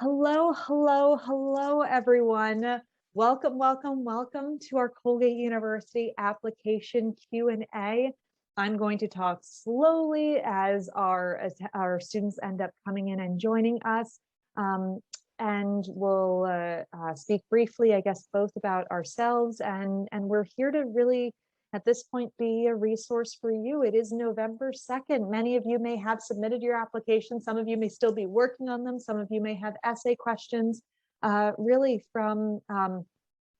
Hello, hello, hello, everyone. Welcome, welcome, welcome to our Colgate University application Q&A. I'm going to talk slowly as our students end up coming in and joining us. And we'll speak briefly, I guess, both about ourselves and we're here to really, at this point, be a resource for you. It is November 2nd. Many of you may have submitted your application. Some of you may still be working on them. Some of you may have essay questions. Really from,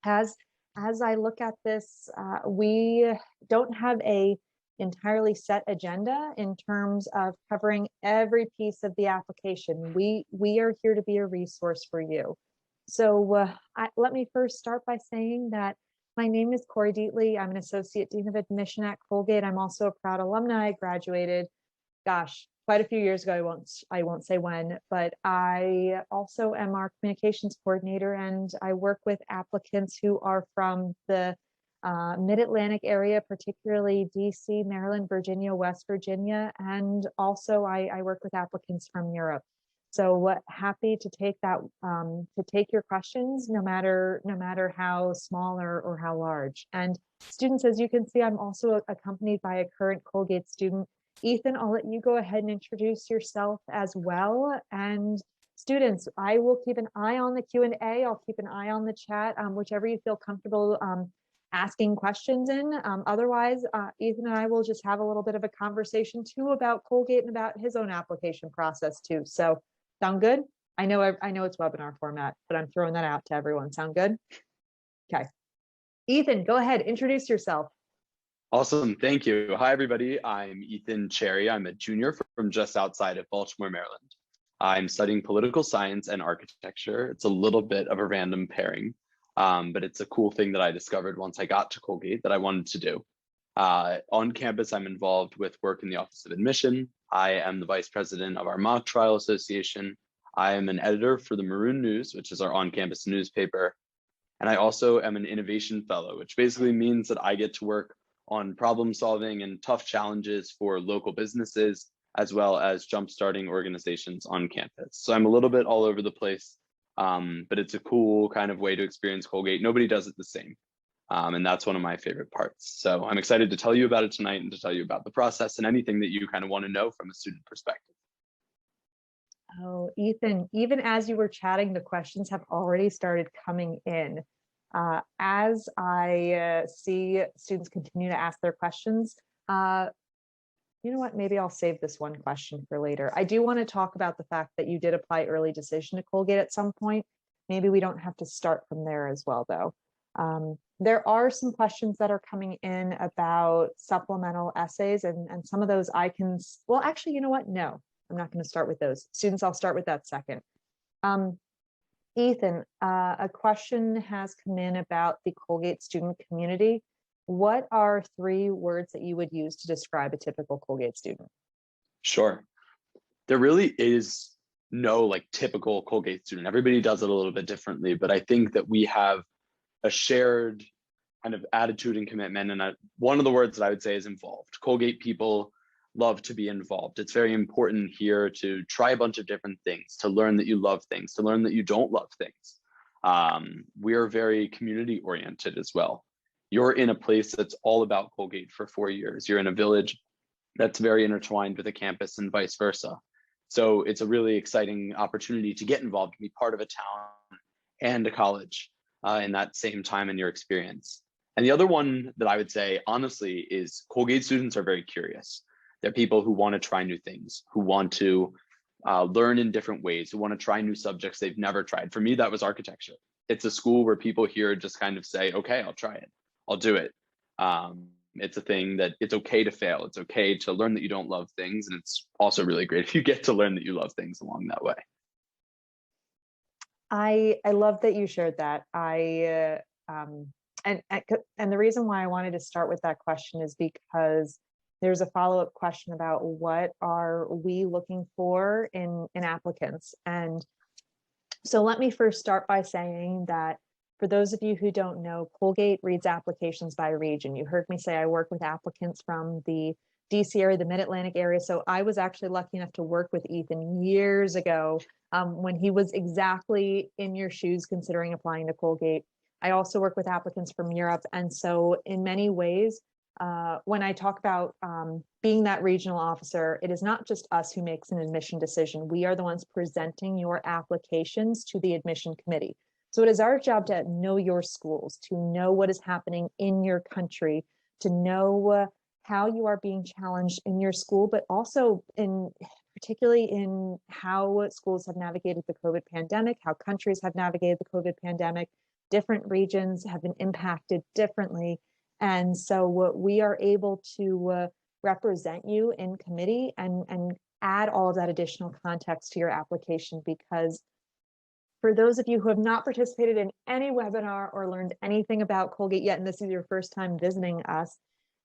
as I look at this, we don't have a entirely set agenda in terms of covering every piece of the application. We are here to be a resource for you. So let me first start by saying that my name is Corey Deatley. I'm an Associate Dean of Admission at Colgate. I'm also a proud alumni. I graduated, gosh, quite a few years ago. I won't say when, but I also am our communications coordinator, and I work with applicants who are from the Mid-Atlantic area, particularly DC, Maryland, Virginia, West Virginia, and also I work with applicants from Europe. So happy to take your questions, no matter how small or how large. And students, as you can see, I'm also accompanied by a current Colgate student. Ethan, I'll let you go ahead and introduce yourself as well. And students, I will keep an eye on the Q&A. I'll keep an eye on the chat, whichever you feel comfortable asking questions in. Otherwise, Ethan and I will just have a little bit of a conversation too about Colgate and about his own application process too. So sound good? I know it's webinar format, but I'm throwing that out to everyone. Sound good? Okay. Ethan, go ahead, introduce yourself. Awesome, thank you. Hi, everybody. I'm Ethan Cherry. I'm a junior from just outside of Baltimore, Maryland. I'm studying political science and architecture. It's a little bit of a random pairing, but it's a cool thing that I discovered once I got to Colgate that I wanted to do. On campus, I'm involved with work in the Office of Admission. I am the vice president of our Mock Trial Association. I am an editor for the Maroon News, which is our on-campus newspaper. And I also am an innovation fellow, which basically means that I get to work on problem solving and tough challenges for local businesses, as well as jumpstarting organizations on campus. So I'm a little bit all over the place, but it's a cool kind of way to experience Colgate. Nobody does it the same. And that's one of my favorite parts. So I'm excited to tell you about it tonight and to tell you about the process and anything that you kind of want to know from a student perspective. Oh, Ethan, even as you were chatting, the questions have already started coming in. As I see students continue to ask their questions, you know what, maybe I'll save this one question for later. I do want to talk about the fact that you did apply early decision to Colgate at some point. Maybe we don't have to start from there as well, though. There are some questions that are coming in about supplemental essays, and some of those I can, well, actually, you know what? No, I'm not going to start with those. Students, I'll start with that second. Ethan, a question has come in about the Colgate student community. What are 3 words that you would use to describe a typical Colgate student? Sure. There really is no like typical Colgate student. Everybody does it a little bit differently, but I think that we have a shared kind of attitude and commitment. And one of the words that I would say is involved. Colgate people love to be involved. It's very important here to try a bunch of different things, to learn that you love things, to learn that you don't love things. We are very community oriented as well. You're in a place that's all about Colgate for 4 years. You're in a village that's very intertwined with a campus and vice versa. So it's a really exciting opportunity to get involved, to be part of a town and a college in that same time in your experience. And the other one that I would say, honestly, is Colgate students are very curious. They're people who want to try new things, who want to learn in different ways, who want to try new subjects they've never tried. For me, that was architecture. It's a school where people here just kind of say, okay, I'll try it. I'll do it. It's a thing that it's okay to fail. It's okay to learn that you don't love things. And it's also really great if you get to learn that you love things along that way. I love that you shared that. And the reason why I wanted to start with that question is because there's a follow-up question about what are we looking for in applicants. And so let me first start by saying that for those of you who don't know, Colgate reads applications by region. You heard me say I work with applicants from the DC area, the Mid-Atlantic area. So I was actually lucky enough to work with Ethan years ago when he was exactly in your shoes considering applying to Colgate. I also work with applicants from Europe. And so in many ways, when I talk about being that regional officer, it is not just us who makes an admission decision. We are the ones presenting your applications to the admission committee. So it is our job to know your schools, to know what is happening in your country, to know how you are being challenged in your school, but also particularly in how schools have navigated the COVID pandemic, how countries have navigated the COVID pandemic. Different regions have been impacted differently. And so we are able to represent you in committee and add all of that additional context to your application, because for those of you who have not participated in any webinar or learned anything about Colgate yet, and this is your first time visiting us,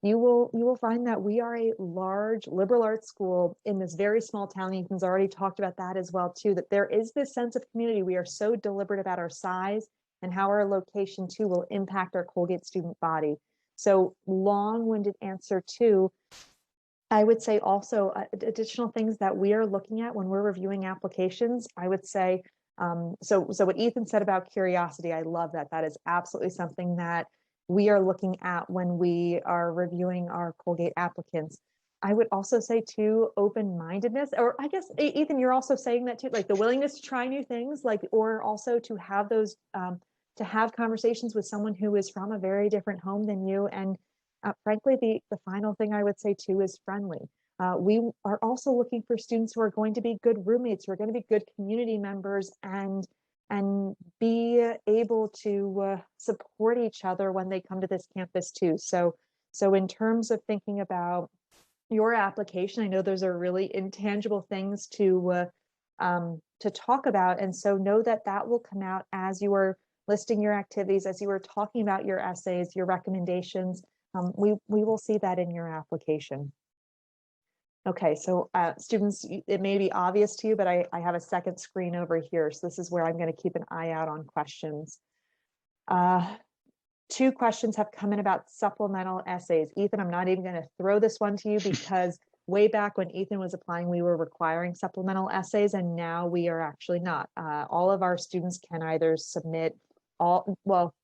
you will find that we are a large liberal arts school in this very small town. Ethan's already talked about that as well too, that there is this sense of community. We are so deliberate about our size and how our location too will impact our Colgate student body. So long-winded answer two, I would say also additional things that we are looking at when we're reviewing applications. I would say, so what Ethan said about curiosity, I love that. That is absolutely something that we are looking at when we are reviewing our Colgate applicants. I would also say too, open-mindedness, or I guess, Ethan, you're also saying that too, like the willingness to try new things, like, or also to have those, to have conversations with someone who is from a very different home than you. And frankly, the final thing I would say too is friendly. We are also looking for students who are going to be good roommates, who are going to be good community members, and be able to support each other when they come to this campus too. So in terms of thinking about your application, I know those are really intangible things to talk about. And so know that that will come out as you are listing your activities, as you are talking about your essays, your recommendations. We will see that in your application. Okay, so students, it may be obvious to you, but I have a second screen over here. So this is where I'm going to keep an eye out on questions. Two questions have come in about supplemental essays. Ethan, I'm not even going to throw this one to you because way back when Ethan was applying, we were requiring supplemental essays, and now we are actually not. All of our students can either submit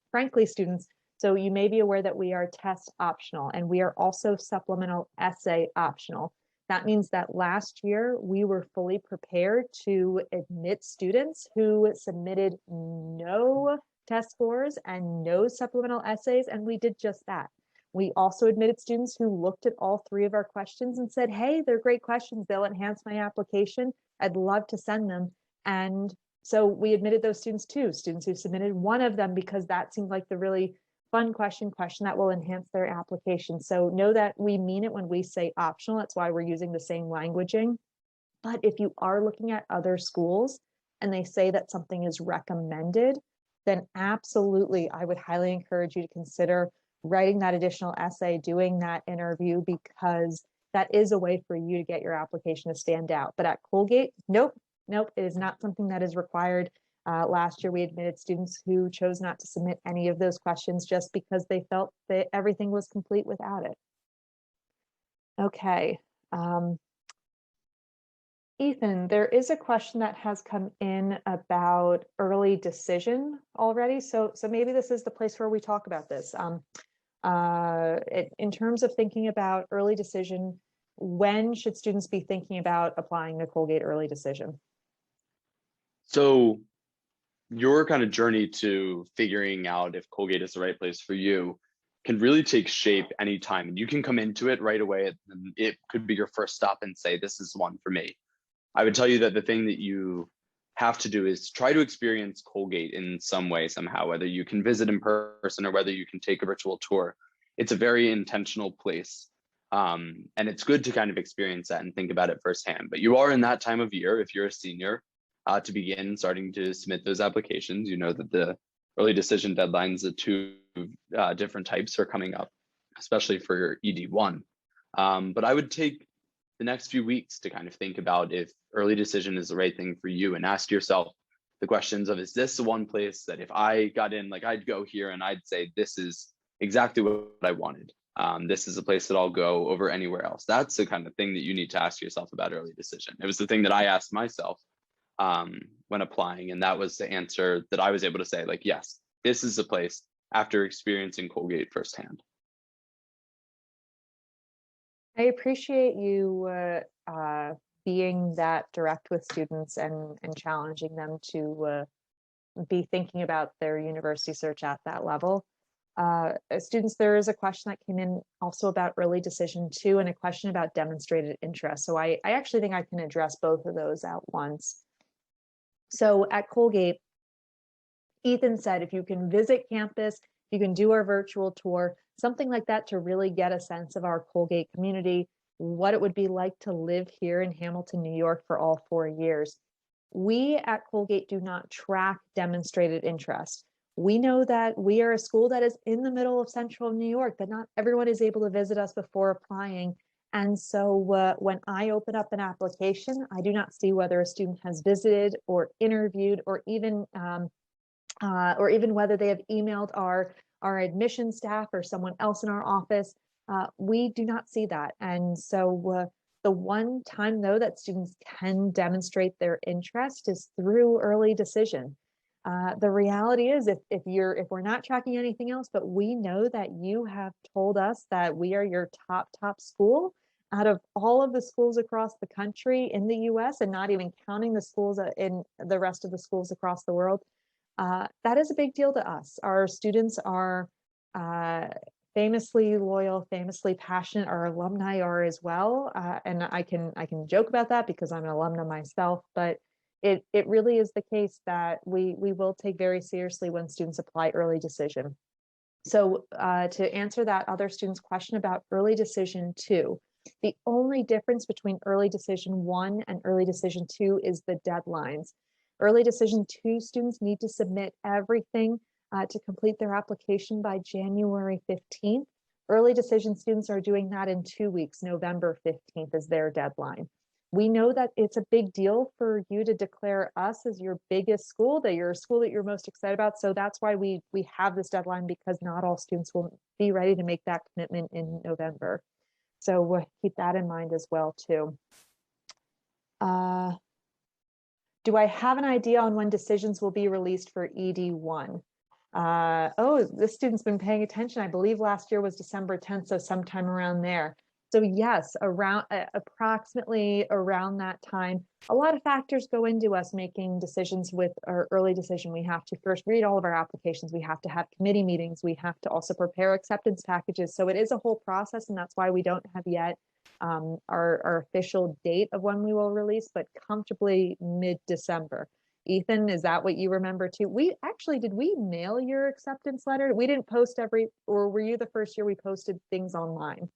frankly, students, so you may be aware that we are test optional and we are also supplemental essay optional. That means that last year we were fully prepared to admit students who submitted no test scores and no supplemental essays, and we did just that. We also admitted students who looked at all three of our questions and said, hey, they're great questions, they'll enhance my application, I'd love to send them. And so we admitted those students too, students who submitted one of them because that seemed like the really fun question that will enhance their application. So know that we mean it when we say optional. That's why we're using the same languaging. But if you are looking at other schools and they say that something is recommended, then absolutely, I would highly encourage you to consider writing that additional essay, doing that interview, because that is a way for you to get your application to stand out. But at Colgate, nope, it is not something that is required. Last year, we admitted students who chose not to submit any of those questions just because they felt that everything was complete without it. Okay. Ethan, there is a question that has come in about early decision already. So maybe this is the place where we talk about this. In terms of thinking about early decision, when should students be thinking about applying to Colgate early decision? So your kind of journey to figuring out if Colgate is the right place for you can really take shape anytime. And you can come into it right away. And it could be your first stop and say, this is one for me. I would tell you that the thing that you have to do is try to experience Colgate in some way, somehow, whether you can visit in person or whether you can take a virtual tour. It's a very intentional place. And it's good to kind of experience that and think about it firsthand. But you are in that time of year, if you're a senior, to begin starting to submit those applications. You know that the early decision deadlines, the two different types, are coming up, especially for your ED1. But I would take the next few weeks to kind of think about if early decision is the right thing for you, and ask yourself the questions of, is this the one place that if I got in, like I'd go here and I'd say, this is exactly what I wanted. This is a place that I'll go over anywhere else. That's the kind of thing that you need to ask yourself about early decision. It was the thing that I asked myself when applying. And that was the answer that I was able to say, like, yes, this is a place after experiencing Colgate firsthand. I appreciate you being that direct with students and challenging them to be thinking about their university search at that level. Students, there is a question that came in also about early decision too, and a question about demonstrated interest. So I actually think I can address both of those at once. So at Colgate, Ethan said, if you can visit campus, you can do our virtual tour, something like that to really get a sense of our Colgate community, what it would be like to live here in Hamilton, New York for all 4 years. We at Colgate do not track demonstrated interest. We know that we are a school that is in the middle of central New York, that not everyone is able to visit us before applying. And so when I open up an application, I do not see whether a student has visited or interviewed or even whether they have emailed our admission staff or someone else in our office. We do not see that. And so the one time though that students can demonstrate their interest is through early decision. The reality is if we're not tracking anything else, but we know that you have told us that we are your top school out of all of the schools across the country in the US, and not even counting the schools in the rest of the schools across the world, that is a big deal to us. Our students are famously loyal, famously passionate. Our alumni are as well, and I can joke about that because I'm an alumna myself. But it really is the case that we will take very seriously when students apply early decision. So to answer that other student's question about early decision 2, the only difference between early decision 1 and early decision 2 is the deadlines. Early decision 2 students need to submit everything to complete their application by January 15th. Early decision students are doing that in 2 weeks. November 15th is their deadline. We know that it's a big deal for you to declare us as your biggest school, that you're a school that you're most excited about. So that's why we have this deadline, because not all students will be ready to make that commitment in November. So we'll keep that in mind as well too. Do I have an idea on when decisions will be released for ED1? Oh, this student's been paying attention. I believe last year was December 10th, so sometime around there. So yes, around approximately around that time. A lot of factors go into us making decisions with our early decision. We have to first read all of our applications. We have to have committee meetings. We have to also prepare acceptance packages. So it is a whole process, and that's why we don't have yet our official date of when we will release, but comfortably mid-December. Ethan, is that what you remember too? Did we mail your acceptance letter? We didn't post or were you the first year we posted things online?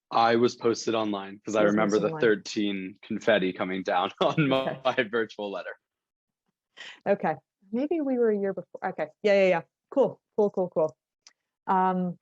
I was posted online because I remember the 13 confetti coming down on my virtual letter. Okay, maybe we were a year before. Okay, yeah. Cool. All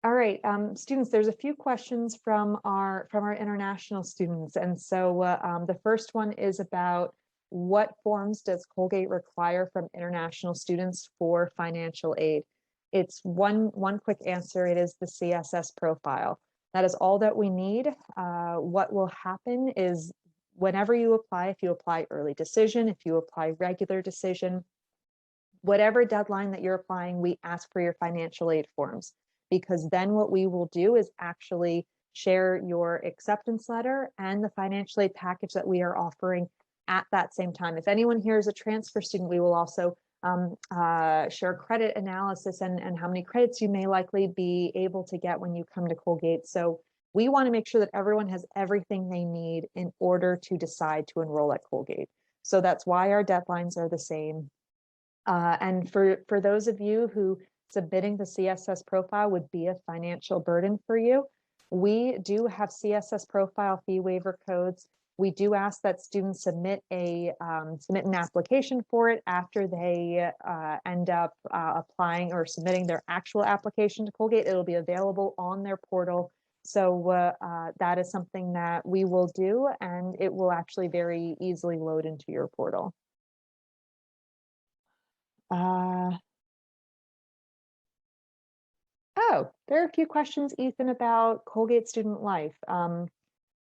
right, students, there's a few questions from our international students. And so the first one is about what forms does Colgate require from international students for financial aid? It's one quick answer. It is the CSS profile. That is all that we need. What will happen is whenever you apply, if you apply early decision, if you apply regular decision, whatever deadline that you're applying, we ask for your financial aid forms, because then what we will do is actually share your acceptance letter and the financial aid package that we are offering at that same time. If anyone here is a transfer student, we will also share credit analysis and how many credits you may likely be able to get when you come to Colgate. So we want to make sure that everyone has everything they need in order to decide to enroll at Colgate. So that's why our deadlines are the same. And for those of you who submitting the CSS profile would be a financial burden for you, we do have CSS profile fee waiver codes. We do ask that students submit an application for it after they end up applying or submitting their actual application to Colgate. It'll be available on their portal. So that is something that we will do, and it will actually very easily load into your portal. Oh, there are a few questions, Ethan, about Colgate student life.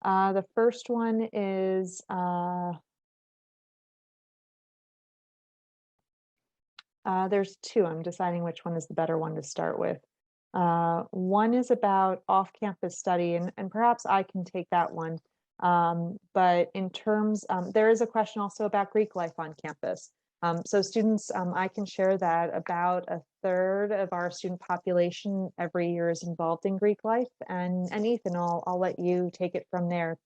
The first one is, There's two. I'm deciding which one is the better one to start with. One is about off-campus study, and perhaps I can take that one. But in terms, there is a question also about Greek life on campus. So students, I can share that about a third of our student population every year is involved in Greek life. And Ethan, I'll let you take it from there.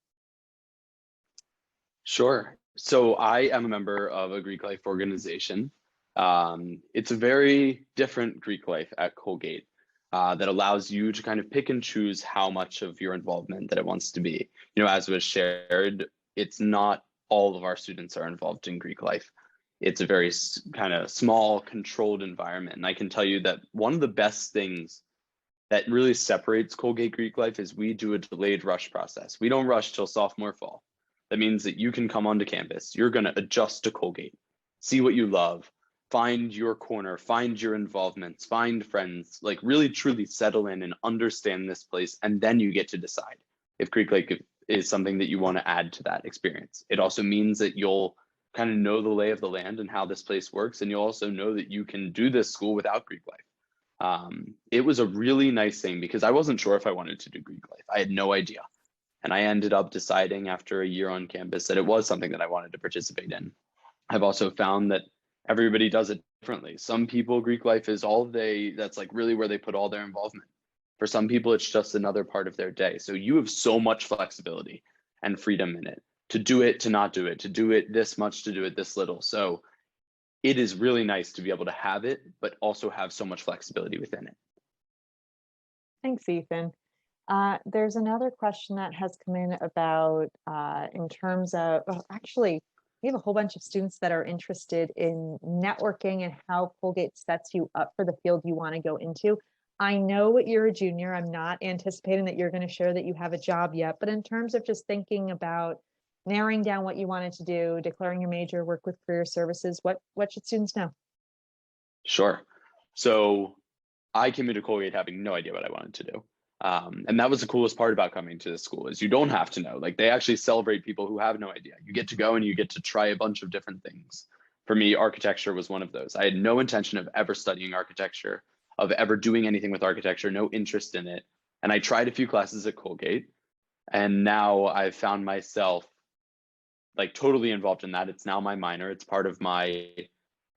Sure. So I am a member of a Greek life organization. It's a very different Greek life at Colgate that allows you to kind of pick and choose how much of your involvement that it wants to be. You know, as was shared, it's not all of our students are involved in Greek life. It's a very kind of small, controlled environment. And I can tell you that one of the best things that really separates Colgate Greek life is we do a delayed rush process. We don't rush till sophomore fall. That means that you can come onto campus, you're going to adjust to Colgate, see what you love, find your corner, find your involvements, find friends, like really truly settle in and understand this place. And then you get to decide if Greek life is something that you want to add to that experience. It also means that you'll kind of know the lay of the land and how this place works. And you'll also know that you can do this school without Greek life. It was a really nice thing because I wasn't sure if I wanted to do Greek life. I had no idea. And I ended up deciding after a year on campus that it was something that I wanted to participate in. I've also found that everybody does it differently. Some people, Greek life is all that's like really where they put all their involvement. For some people, it's just another part of their day. So you have so much flexibility and freedom in it to do it, to not do it, to do it this much, to do it this little. So it is really nice to be able to have it, but also have so much flexibility within it. Thanks, Ethan. There's another question that has come in about in terms of, actually, we have a whole bunch of students that are interested in networking and how Colgate sets you up for the field you want to go into. I know you're a junior. I'm not anticipating that you're going to share that you have a job yet, but in terms of just thinking about narrowing down what you wanted to do, declaring your major, work with career services, what should students know? Sure. So I came into Colgate having no idea what I wanted to do. And that was the coolest part about coming to the school is you don't have to know. Like they actually celebrate people who have no idea. You get to go and you get to try a bunch of different things. For me, architecture was one of those. I had no intention of ever studying architecture, of ever doing anything with architecture, no interest in it. And I tried a few classes at Colgate, and now I've found myself like totally involved in that. It's now my minor. It's part of my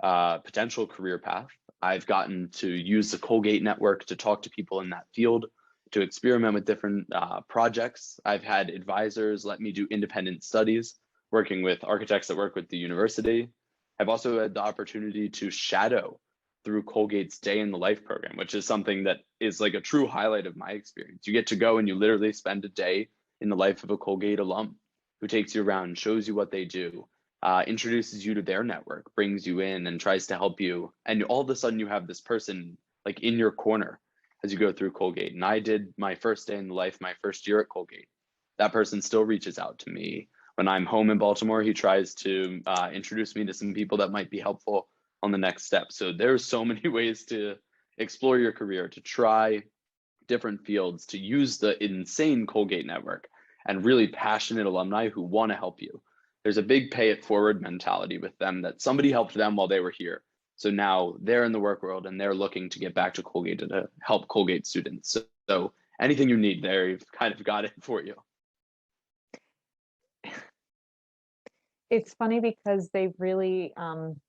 potential career path. I've gotten to use the Colgate network to talk to people in that field, to experiment with different projects. I've had advisors let me do independent studies, working with architects that work with the university. I've also had the opportunity to shadow through Colgate's Day in the Life program, which is something that is like a true highlight of my experience. You get to go and you literally spend a day in the life of a Colgate alum who takes you around, shows you what they do, introduces you to their network, brings you in and tries to help you. And all of a sudden you have this person like in your corner as you go through Colgate. And I did my first day in life, my first year at Colgate. That person still reaches out to me. When I'm home in Baltimore, he tries to introduce me to some people that might be helpful on the next step. So there's so many ways to explore your career, to try different fields, to use the insane Colgate network and really passionate alumni who want to help you. There's a big pay it forward mentality with them that somebody helped them while they were here. So now they're in the work world and they're looking to get back to Colgate to help Colgate students. So anything you need there, you've kind of got it for you. It's funny because they really,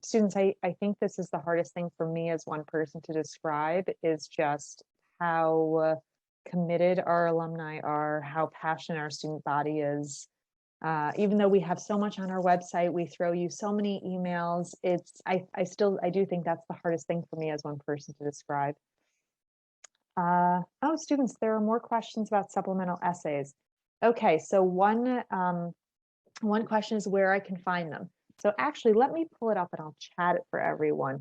students, I think this is the hardest thing for me as one person to describe is just how committed our alumni are, how passionate our student body is. Even though we have so much on our website, we throw you so many emails. I do think that's the hardest thing for me as one person to describe. Oh, students, there are more questions about supplemental essays. Okay, so one question is where I can find them. So actually, let me pull it up and I'll chat it for everyone.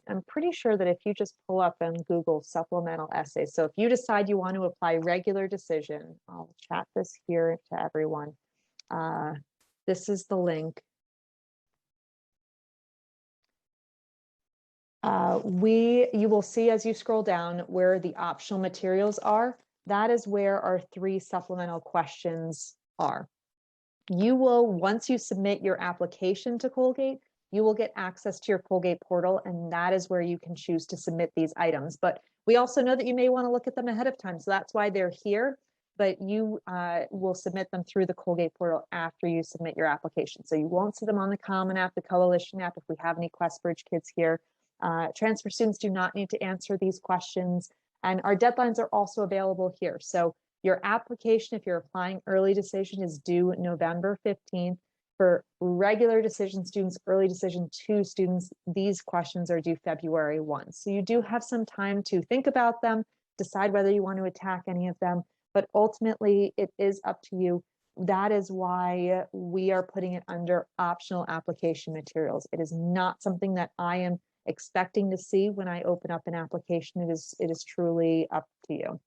I'm pretty sure that if you just pull up and Google supplemental essays, so if you decide you want to apply regular decision, I'll chat this here to everyone. This is the link. You will see as you scroll down where the optional materials are. That is where our 3 supplemental questions are. You will, once you submit your application to Colgate, you will get access to your Colgate portal, and that is where you can choose to submit these items. But we also know that you may want to look at them ahead of time, so that's why they're here. But you will submit them through the Colgate portal after you submit your application. So you won't see them on the Common App, the Coalition app, if we have any QuestBridge kids here. Transfer students do not need to answer these questions. And our deadlines are also available here. So your application, if you're applying early decision, is due November 15th. For regular decision students, early decision 2 students, these questions are due February 1. So you do have some time to think about them, decide whether you want to attack any of them, but ultimately it is up to you. That is why we are putting it under optional application materials. It is not something that I am expecting to see when I open up an application. It is truly up to you.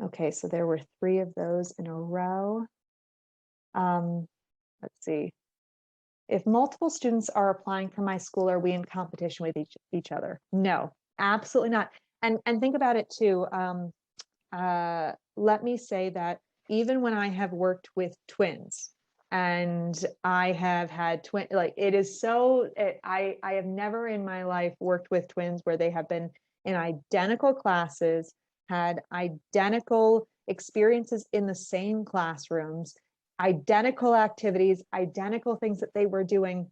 Okay, so there were 3 of those in a row. Let's see. If multiple students are applying for my school, are we in competition with each other? No, absolutely not. And think about it too. Let me say that even when I have worked with twins, and I have had twin, like it is so, I have never in my life worked with twins where they have been in identical classes, had identical experiences in the same classrooms, identical activities, identical things that they were doing.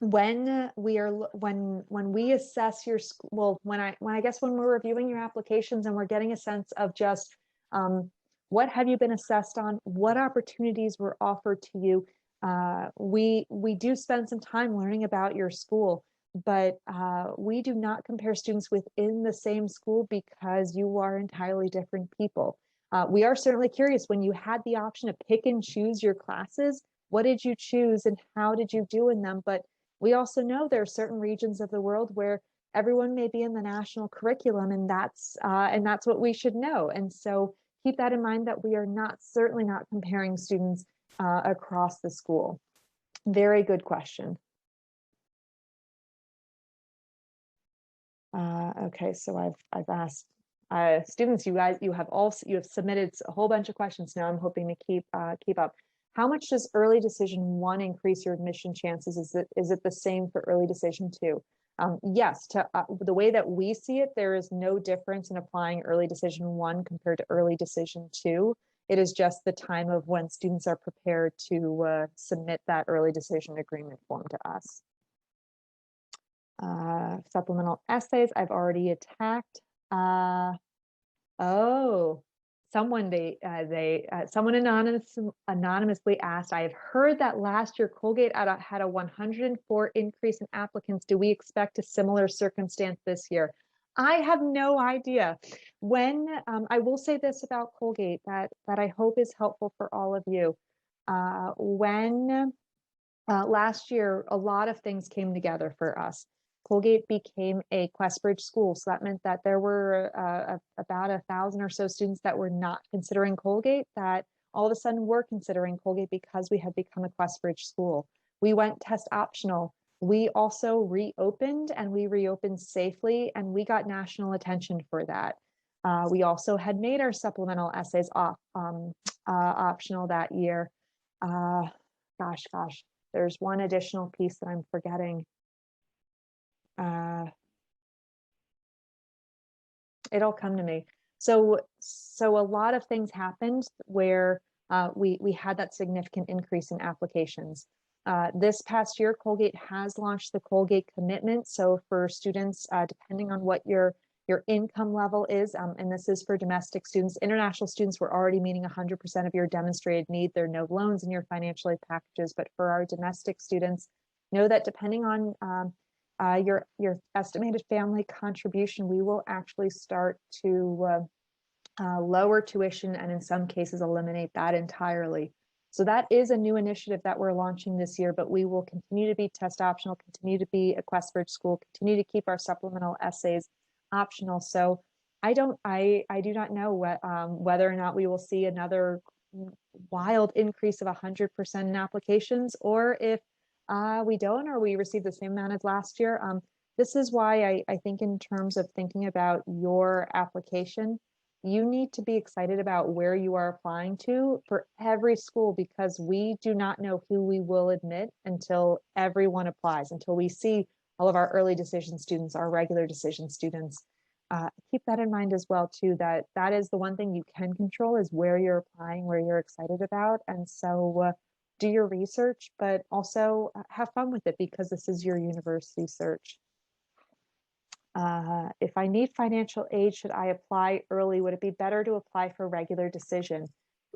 When we assess your school, well, when I guess when we're reviewing your applications and we're getting a sense of just what have you been assessed on, what opportunities were offered to you, we do spend some time learning about your school, but we do not compare students within the same school because you are entirely different people. We are certainly curious, when you had the option to pick and choose your classes, what did you choose and how did you do in them? But we also know there are certain regions of the world where everyone may be in the national curriculum, and that's what we should know. And so keep that in mind, that we are certainly not comparing students across the school. Very good question. Okay, so I've asked students, you have submitted a whole bunch of questions. Now I'm hoping to keep up. How much does early decision 1 increase your admission chances? Is it the same for early decision 2? Yes, the way that we see it, there is no difference in applying early decision 1 compared to early decision 2. It is just the time of when students are prepared to submit that early decision agreement form to us. Supplemental essays, I've already attacked. Someone anonymously asked, I have heard that last year Colgate had a 104 increase in applicants. Do we expect a similar circumstance this year? I have no idea. When I will say this about Colgate that I hope is helpful for all of you. When last year, a lot of things came together for us. Colgate became a QuestBridge school, so that meant that there were about 1,000 or so students that were not considering Colgate that all of a sudden were considering Colgate because we had become a QuestBridge school. We went test optional. We also reopened, and we reopened safely, and we got national attention for that. We also had made our supplemental essays optional that year. Gosh, there's one additional piece that I'm forgetting. It'll come to me. So a lot of things happened where we had that significant increase in applications. This past year, Colgate has launched the Colgate commitment. So for students, depending on what your income level is, and this is for domestic students, international students, we're already meeting 100% of your demonstrated need. There are no loans in your financial aid packages, but for our domestic students, know that depending on your estimated family contribution, we will actually start to lower tuition, and in some cases eliminate that entirely. So that is a new initiative that we're launching this year, but we will continue to be test optional, continue to be a QuestBridge school, continue to keep our supplemental essays optional. So I do not know whether or not we will see another wild increase of 100% in applications, or if we don't, or we receive the same amount as last year. This is why I think in terms of thinking about your application, you need to be excited about where you are applying to for every school, because we do not know who we will admit until everyone applies, until we see all of our early decision students, our regular decision students. Keep that in mind as well too, that that is the one thing you can control, is where you're applying, where you're excited about. And so do your research, but also have fun with it, because this is your university search. If I need financial aid, should I apply early? Would it be better to apply for regular decision?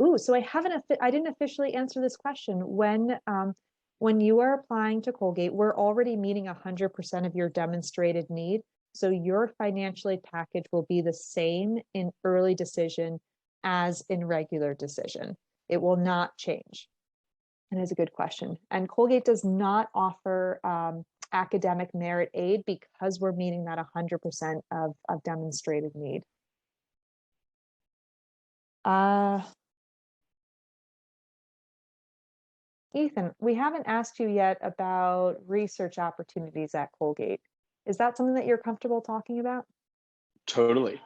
Ooh, so I didn't officially answer this question. When you are applying to Colgate, we're already meeting 100% of your demonstrated need. So your financial aid package will be the same in early decision as in regular decision. It will not change. And it's a good question. And Colgate does not offer academic merit aid, because we're meeting that 100% of demonstrated need. Ethan, we haven't asked you yet about research opportunities at Colgate. Is that something that you're comfortable talking about? Totally.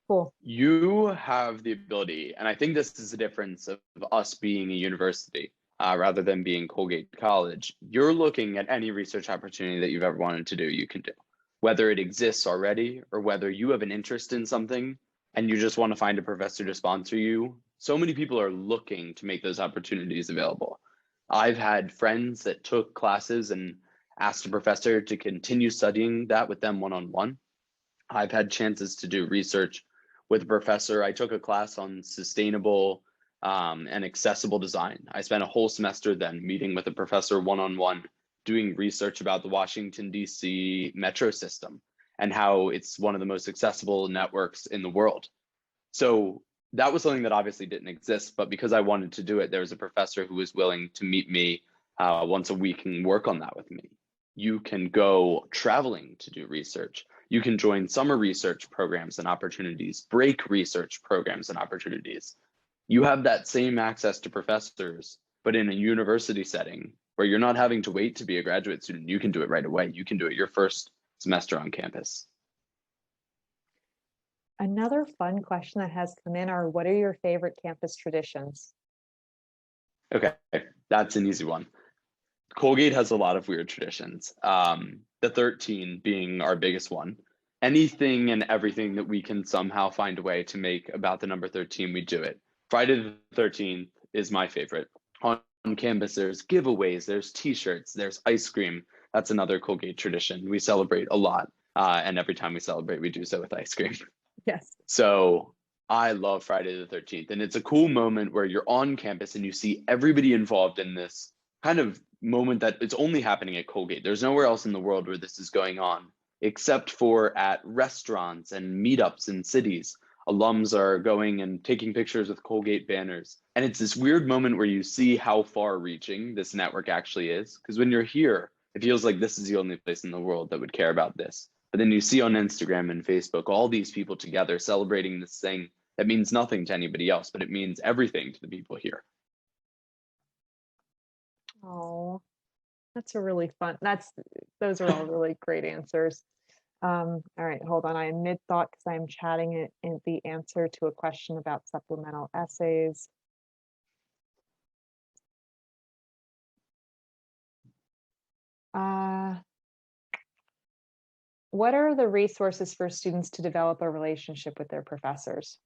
Cool. You have the ability, and I think this is the difference of us being a university rather than being Colgate College. You're looking at any research opportunity that you've ever wanted to do, you can do, whether it exists already or whether you have an interest in something and you just want to find a professor to sponsor you. So many people are looking to make those opportunities available. I've had friends that took classes and asked a professor to continue studying that with them one-on-one. I've had chances to do research with a professor. I took a class on sustainable and accessible design. I spent a whole semester then meeting with a professor one-on-one, doing research about the Washington, D.C. metro system and how it's one of the most accessible networks in the world. So that was something that obviously didn't exist, but because I wanted to do it, there was a professor who was willing to meet me once a week and work on that with me. You can go traveling to do research. You can join summer research programs and opportunities, break research programs and opportunities. You have that same access to professors, but in a university setting where you're not having to wait to be a graduate student. You can do it right away. You can do it your first semester on campus. Another fun question that has come in are, what are your favorite campus traditions? Okay, that's an easy one. Colgate has a lot of weird traditions. The 13 being our biggest one. Anything and everything that we can somehow find a way to make about the number 13, we do it. Friday the 13th is my favorite. On campus, there's giveaways, there's t-shirts, there's ice cream. That's another Colgate tradition. We celebrate a lot. And every time we celebrate, we do so with ice cream. Yes. So I love Friday the 13th. And it's a cool moment where you're on campus and you see everybody involved in this kind of moment that it's only happening at Colgate. There's nowhere else in the world where this is going on, except for at restaurants and meetups in cities. Alums are going and taking pictures with Colgate banners. And it's this weird moment where you see how far reaching this network actually is. Because when you're here, it feels like this is the only place in the world that would care about this. But then you see on Instagram and Facebook, all these people together celebrating this thing that means nothing to anybody else, but it means everything to the people here. Oh, that's a really fun, those are all really great answers. All right, hold on. I am mid-thought because I am chatting it in the answer to a question about supplemental essays. What are the resources for students to develop a relationship with their professors?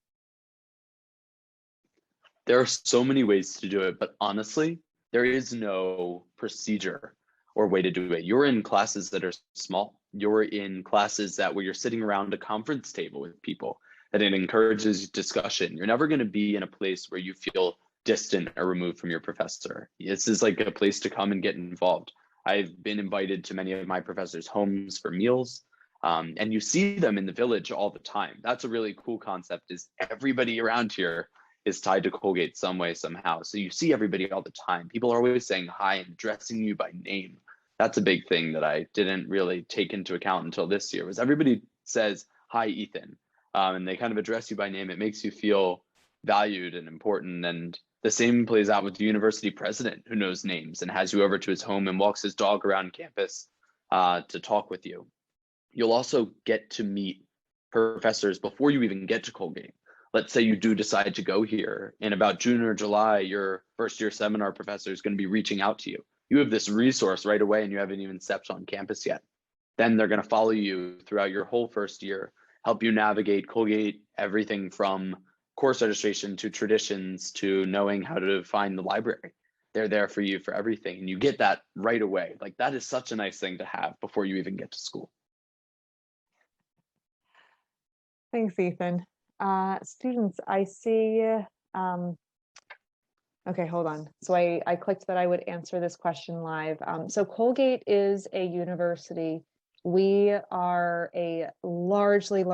There are so many ways to do it, but honestly, there is no procedure or way to do it. You're in classes that are small. You're in classes where you're sitting around a conference table with people, that it encourages discussion. You're never going to be in a place where you feel distant or removed from your professor. This is like a place to come and get involved. I've been invited to many of my professors' homes for meals, and you see them in the village all the time. That's a really cool concept, is everybody around here is tied to Colgate some way, somehow. So you see everybody all the time. People are always saying hi and addressing you by name. That's a big thing that I didn't really take into account until this year, was everybody says, hi, Ethan. And they kind of address you by name. It makes you feel valued and important. And the same plays out with the university president, who knows names and has you over to his home and walks his dog around campus to talk with you. You'll also get to meet professors before you even get to Colgate. let's say you do decide to go here, in about June or July, your first year seminar professor is going to be reaching out to you. You have this resource right away and you haven't even stepped on campus yet. Then they're going to follow you throughout your whole first year, help you navigate Colgate, everything from course registration to traditions to knowing how to find the library. They're there for you for everything. And you get that right away. Like, that is such a nice thing to have before you even get to school. Thanks, Ethan. Students, I see, okay, hold on. So I clicked that I would answer this question live. So Colgate is a university. We are a largely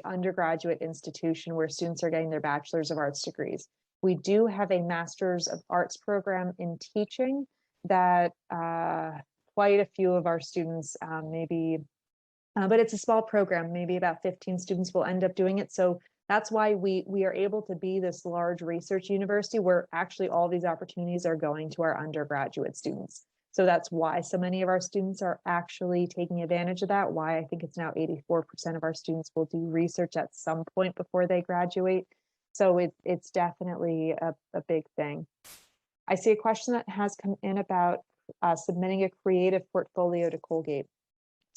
undergraduate institution where students are getting their Bachelor's of Arts degrees. We do have a Master's of Arts program in teaching that quite a few of our students but it's a small program, maybe about 15 students will end up doing it. So that's why we are able to be this large research university where actually all these opportunities are going to our undergraduate students. So that's why so many of our students are actually taking advantage of that, why I think it's now 84% of our students will do research at some point before they graduate. So it's definitely a big thing. I see a question that has come in about submitting a creative portfolio to Colgate.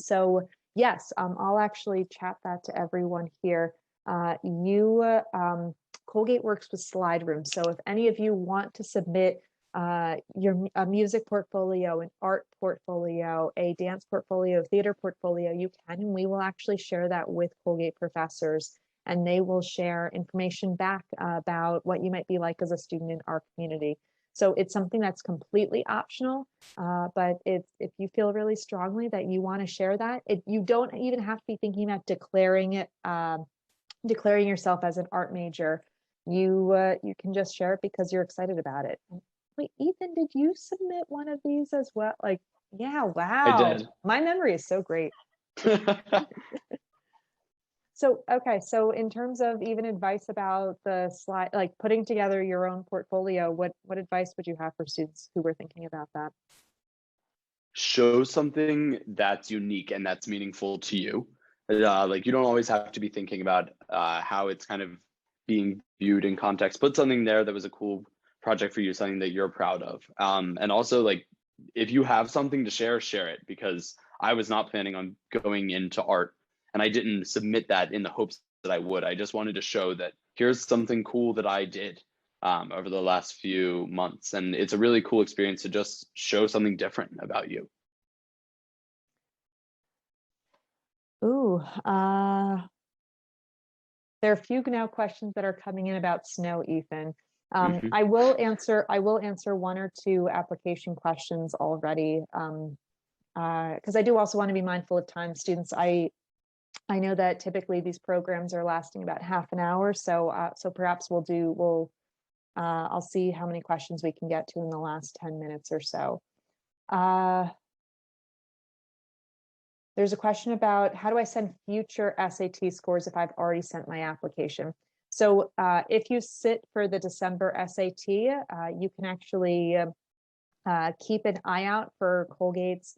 So yes, I'll actually chat that to everyone here. Colgate works with slide rooms. So if any of you want to submit a music portfolio, an art portfolio, a dance portfolio, theater portfolio, you can, and we will actually share that with Colgate professors, and they will share information back about what you might be like as a student in our community. So it's something that's completely optional, but if you feel really strongly that you want to share that, you don't even have to be thinking about declaring yourself as an art major. You can just share it because you're excited about it. Wait, Ethan, did you submit one of these as well? Like, yeah, wow. I did. My memory is so great. So, okay, so in terms of even advice about the slide, like putting together your own portfolio, what advice would you have for students who were thinking about that? Show something that's unique and that's meaningful to you. Like, you don't always have to be thinking about how it's kind of being viewed in context. Put something there that was a cool project for you, something that you're proud of. And also, like, if you have something to share it, because I was not planning on going into art. And I didn't submit that in the hopes that I would. I just wanted to show that here's something cool that I did over the last few months. And it's a really cool experience to just show something different about you. Ooh, there are a few now questions that are coming in about snow, Ethan. I will answer one or two application questions already, because I do also want to be mindful of time. Students, I know that typically these programs are lasting about half an hour, so perhaps I'll see how many questions we can get to in the last 10 minutes or so. There's a question about how do I send future SAT scores if I've already sent my application? So if you sit for the December SAT, you can actually keep an eye out for Colgate's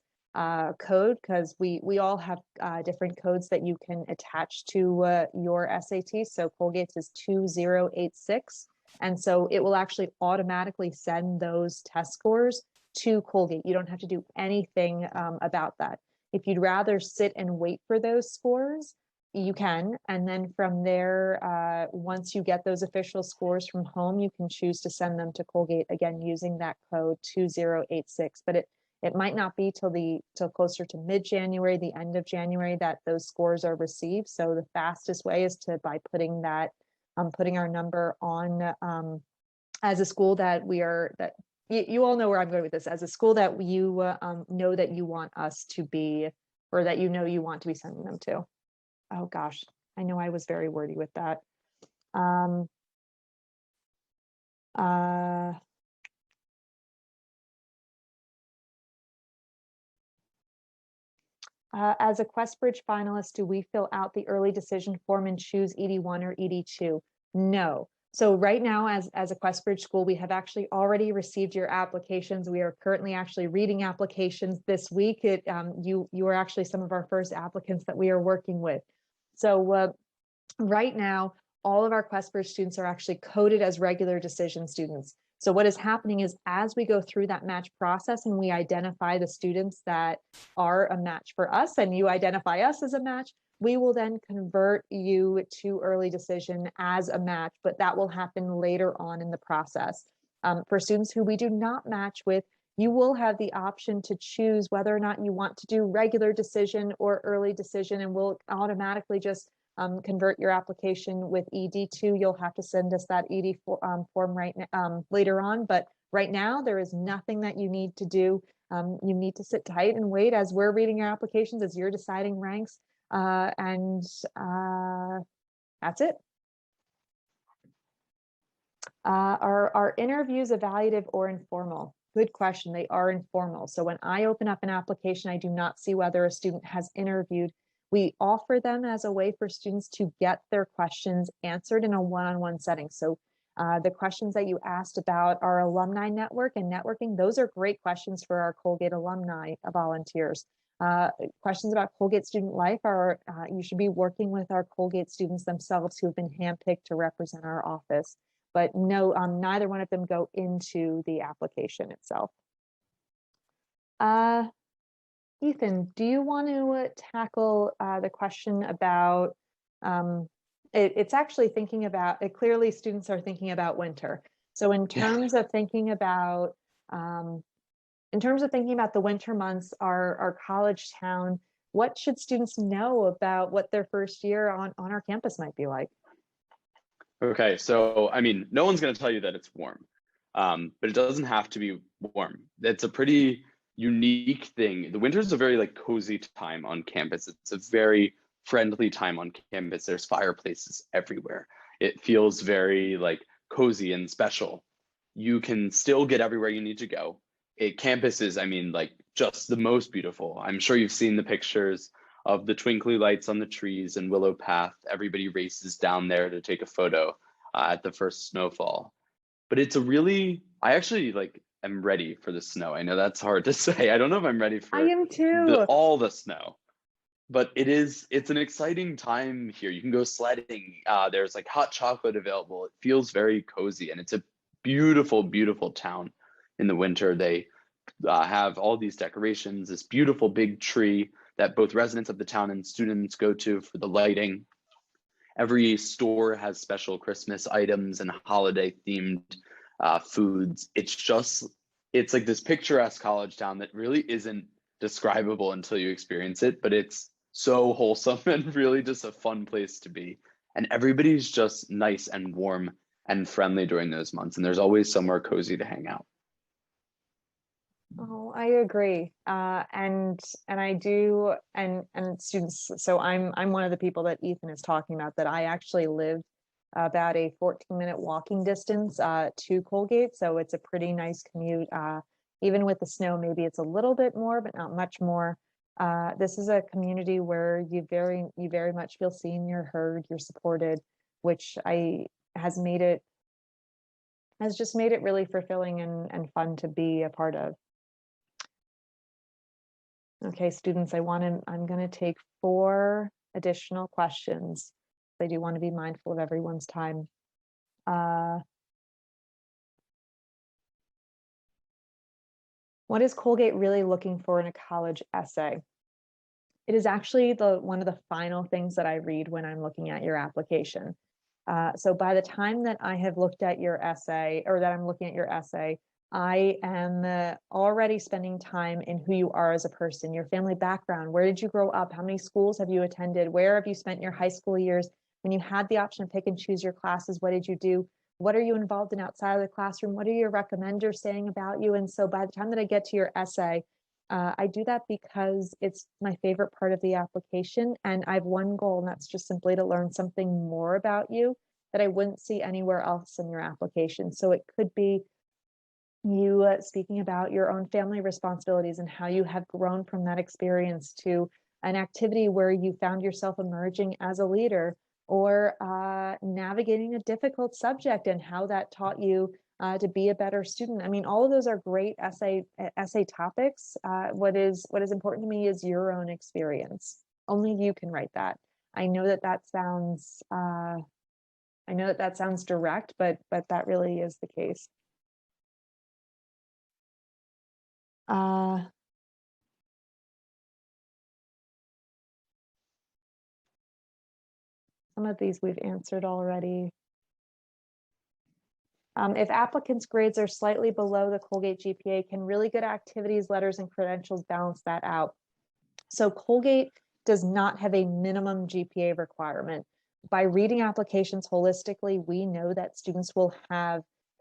code, because we all have different codes that you can attach to your SAT. So Colgate's is 2086. And so it will actually automatically send those test scores to Colgate. You don't have to do anything about that. If you'd rather sit and wait for those scores, you can. And then from there, once you get those official scores from home, you can choose to send them to Colgate, again, using that code 2086. But it might not be till closer to mid-January, the end of January, that those scores are received. So the fastest way is by putting our number on as a school that you all know where I'm going with this, as a school that you know that you want us to be, or that you want to be sending them to. Oh gosh, I know I was very wordy with that. As a QuestBridge finalist, do we fill out the early decision form and choose ED1 or ED2? No. So right now, as a QuestBridge school, we have actually already received your applications. We are currently actually reading applications this week. You are actually some of our first applicants that we are working with. So right now, all of our Quest for students are actually coded as regular decision students. So what is happening is as we go through that match process and we identify the students that are a match for us and you identify us as a match, we will then convert you to early decision as a match, but that will happen later on in the process. For students who we do not match with, you will have the option to choose whether or not you want to do regular decision or early decision, and we'll automatically just convert your application with ED2. You'll have to send us that ED form later on, but right now there is nothing that you need to do. You need to sit tight and wait as we're reading your applications, as you're deciding ranks, and that's it. Are interviews evaluative or informal? Good question. They are informal. So when I open up an application, I do not see whether a student has interviewed. We offer them as a way for students to get their questions answered in a one-on-one setting. So the questions that you asked about our alumni network and networking, those are great questions for our Colgate alumni volunteers. Questions about Colgate student life are, you should be working with our Colgate students themselves who have been handpicked to represent our office. But no, neither one of them go into the application itself. Ethan, do you want to tackle the question about, it's actually thinking about, clearly students are thinking about winter. So in terms of thinking about, the winter months, our college town, what should students know about what their first year on our campus might be like? Okay, so I mean, no one's going to tell you that it's warm, but it doesn't have to be warm. It's a pretty unique thing. The winter is a very like cozy time on campus. It's a very friendly time on campus. There's fireplaces everywhere. It feels very like cozy and special. You can still get everywhere you need to go. Campus is, I mean, like just the most beautiful. I'm sure you've seen the pictures of the twinkly lights on the trees and Willow Path. Everybody races down there to take a photo at the first snowfall. But it's a really, I actually like am ready for the snow. I know that's hard to say. I don't know if I'm ready for I am too. all the snow, but it's an exciting time here. You can go sledding. There's like hot chocolate available. It feels very cozy, and it's a beautiful, beautiful town in the winter. They have all these decorations, this beautiful big tree that both residents of the town and students go to for the lighting. Every store has special Christmas items and holiday themed foods. It's like this picturesque college town that really isn't describable until you experience it, but it's so wholesome and really just a fun place to be. And everybody's just nice and warm and friendly during those months. And there's always somewhere cozy to hang out. Oh, I agree. And I do, and students, so I'm one of the people that Ethan is talking about, that I actually live about a 14-minute walking distance to Colgate. So it's a pretty nice commute. Even with the snow, maybe it's a little bit more, but not much more. This is a community where you very much feel seen, you're heard, you're supported, which has just made it really fulfilling and fun to be a part of. Okay, students, I'm going to take 4 additional questions. I do want to be mindful of everyone's time. What is Colgate really looking for in a college essay? It is actually one of the final things that I read when I'm looking at your application. So by the time that I have looked at your essay, or that I'm looking at your essay, I am already spending time in who you are as a person, your family background. Where did you grow up? How many schools have you attended? Where have you spent your high school years? When you had the option to pick and choose your classes, what did you do? What are you involved in outside of the classroom? What are your recommenders saying about you? And so by the time that I get to your essay, I do that because it's my favorite part of the application. And I have one goal, and that's just simply to learn something more about you that I wouldn't see anywhere else in your application. So it could be you speaking about your own family responsibilities and how you have grown from that experience to an activity where you found yourself emerging as a leader, or navigating a difficult subject and how that taught you to be a better student. I mean, all of those are great essay topics. What is important to me is your own experience. Only you can write that. I know that sounds I know that that sounds direct, but that really is the case. Some of these we've answered already. If applicants' grades are slightly below the Colgate GPA, can really good activities, letters, and credentials balance that out? So Colgate does not have a minimum GPA requirement. By reading applications holistically, we know that students will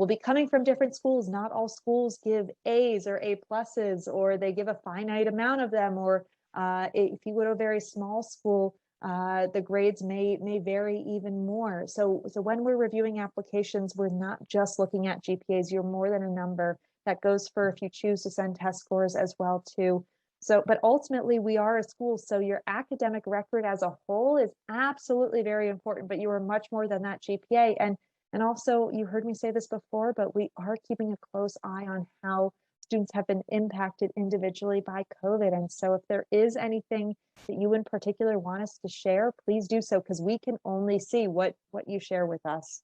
be coming from different schools. Not all schools give A's or A pluses, or they give a finite amount of them, or if you go to a very small school, the grades may vary even more. So when we're reviewing applications, we're not just looking at GPAs. You're more than a number. That goes for if you choose to send test scores as well too. So, but ultimately we are a school, so your academic record as a whole is absolutely very important, but you are much more than that GPA. And also, you heard me say this before, but we are keeping a close eye on how students have been impacted individually by COVID. And so if there is anything that you in particular want us to share, please do so, because we can only see what you share with us.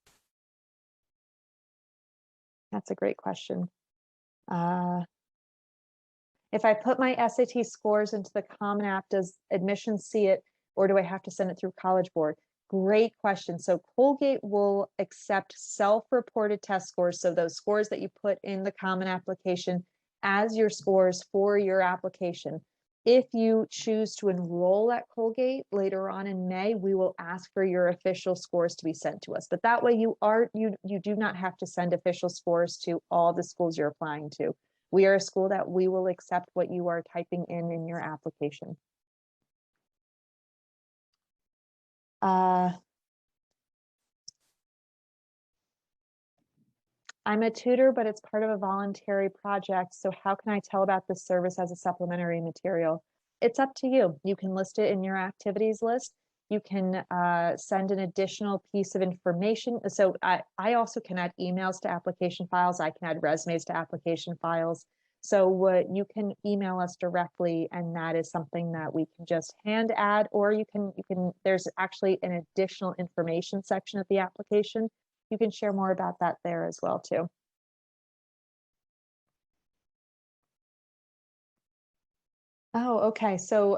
That's a great question. If I put my SAT scores into the Common App, does admissions see it, or do I have to send it through College Board? Great question. So Colgate will accept self-reported test scores. So those scores that you put in the Common Application as your scores for your application. If you choose to enroll at Colgate later on in May, we will ask for your official scores to be sent to us. But that way you do not have to send official scores to all the schools you're applying to. We are a school that we will accept what you are typing in your application. I'm a tutor, but it's part of a voluntary project. So how can I tell about this service as a supplementary material? It's up to you. You can list it in your activities list. You can send an additional piece of information. So I also can add emails to application files. I can add resumes to application files. So you can email us directly, and that is something that we can just hand add, or you can, there's actually an additional information section of the application. You can share more about that there as well too. Oh, okay. So,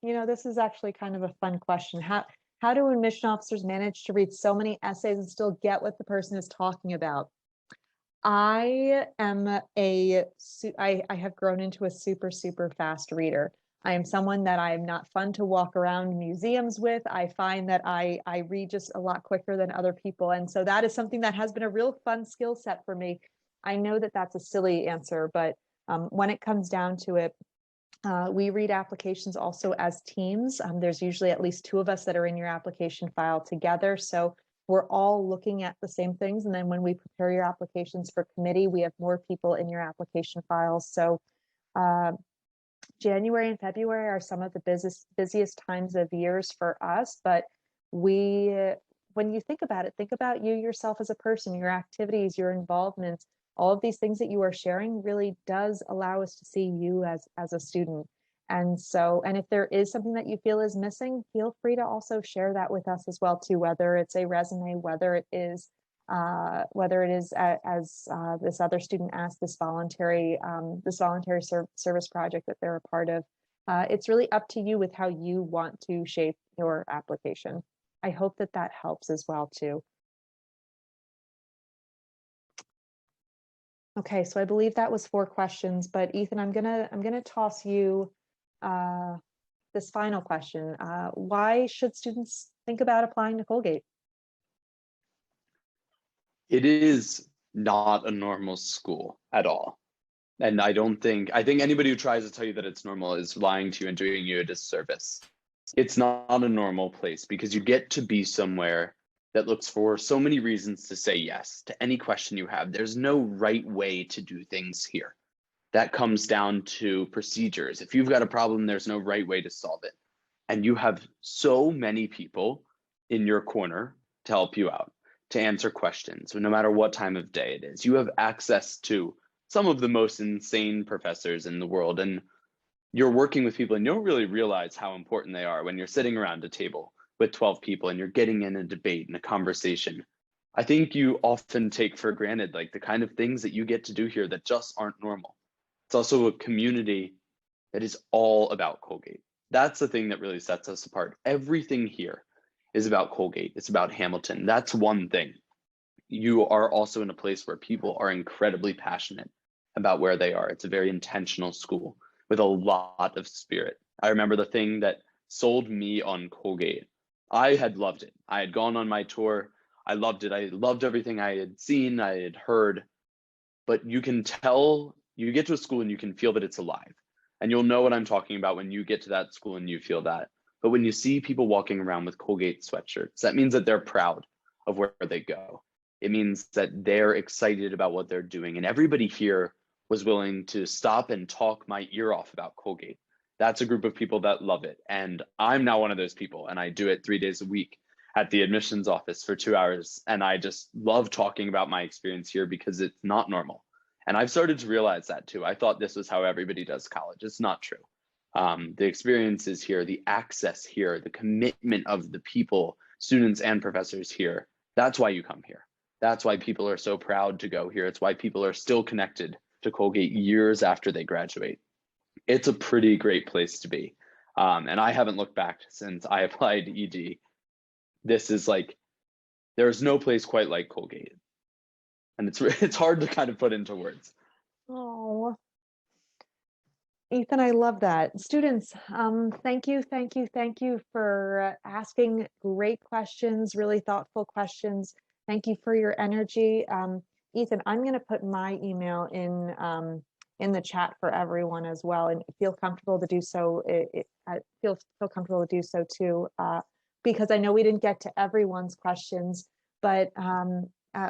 this is actually kind of a fun question. How do admission officers manage to read so many essays and still get what the person is talking about? I have grown into a super fast reader. I am someone that I am not fun to walk around museums with. I find that I read just a lot quicker than other people. And so that is something that has been a real fun skill set for me. I know that that's a silly answer, but when it comes down to it, we read applications also as teams. There's usually at least 2 of us that are in your application file together. So we're all looking at the same things. And then when we prepare your applications for committee, we have more people in your application files. So January and February are some of the busiest times of years for us. But when you think about you yourself as a person, your activities, your involvements, all of these things that you are sharing really does allow us to see you as a student. And so, and if there is something that you feel is missing, feel free to also share that with us as well too, whether it's a resume, whether it is as this other student asked, this voluntary service project that they're a part of. It's really up to you with how you want to shape your application. I hope that that helps as well too. Okay, so I believe that was 4 questions, but Ethan, I'm gonna toss you this final question. Why should students think about applying to Colgate? It is not a normal school at all. And I think anybody who tries to tell you that it's normal is lying to you and doing you a disservice. It's not a normal place because you get to be somewhere that looks for so many reasons to say yes to any question you have. There's no right way to do things here. That comes down to procedures. If you've got a problem, there's no right way to solve it. And you have so many people in your corner to help you out, to answer questions, no matter what time of day it is. You have access to some of the most insane professors in the world, and you're working with people and you don't really realize how important they are when you're sitting around a table with 12 people and you're getting in a debate and a conversation, I think you often take for granted like the kind of things that you get to do here that just aren't normal. It's also a community that is all about Colgate. That's the thing that really sets us apart. Everything here is about Colgate. It's about Hamilton. That's one thing. You are also in a place where people are incredibly passionate about where they are. It's a very intentional school with a lot of spirit. I remember the thing that sold me on Colgate. I had loved it. I had gone on my tour. I loved it. I loved everything I had seen, I had heard, but you can tell, you get to a school and you can feel that it's alive. And you'll know what I'm talking about when you get to that school and you feel that. But when you see people walking around with Colgate sweatshirts, that means that they're proud of where they go. It means that they're excited about what they're doing. And everybody here was willing to stop and talk my ear off about Colgate. That's a group of people that love it. And I'm now one of those people, and I do it 3 days a week at the admissions office for 2 hours. And I just love talking about my experience here because it's not normal. And I've started to realize that too. I thought this was how everybody does college. It's not true. The experiences here, the access here, the commitment of the people, students and professors here, that's why you come here. That's why people are so proud to go here. It's why people are still connected to Colgate years after they graduate. It's a pretty great place to be. And I haven't looked back since I applied ED. This is like, there's no place quite like Colgate. And it's hard to kind of put into words. Oh, Ethan, I love that. Students, thank you for asking great questions, really thoughtful questions. Thank you for your energy. Ethan, I'm going to put my email in the chat for everyone as well, and feel comfortable to do so. Feel comfortable to do so too, because I know we didn't get to everyone's questions, but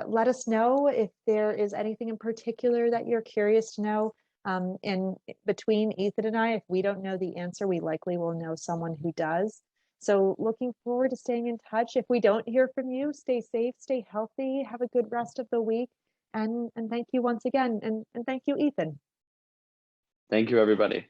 let us know if there is anything in particular that you're curious to know. And between Ethan and I, if we don't know the answer, we likely will know someone who does. So looking forward to staying in touch. If we don't hear from you, stay safe, stay healthy, have a good rest of the week. And thank you once again. And thank you, Ethan. Thank you, everybody.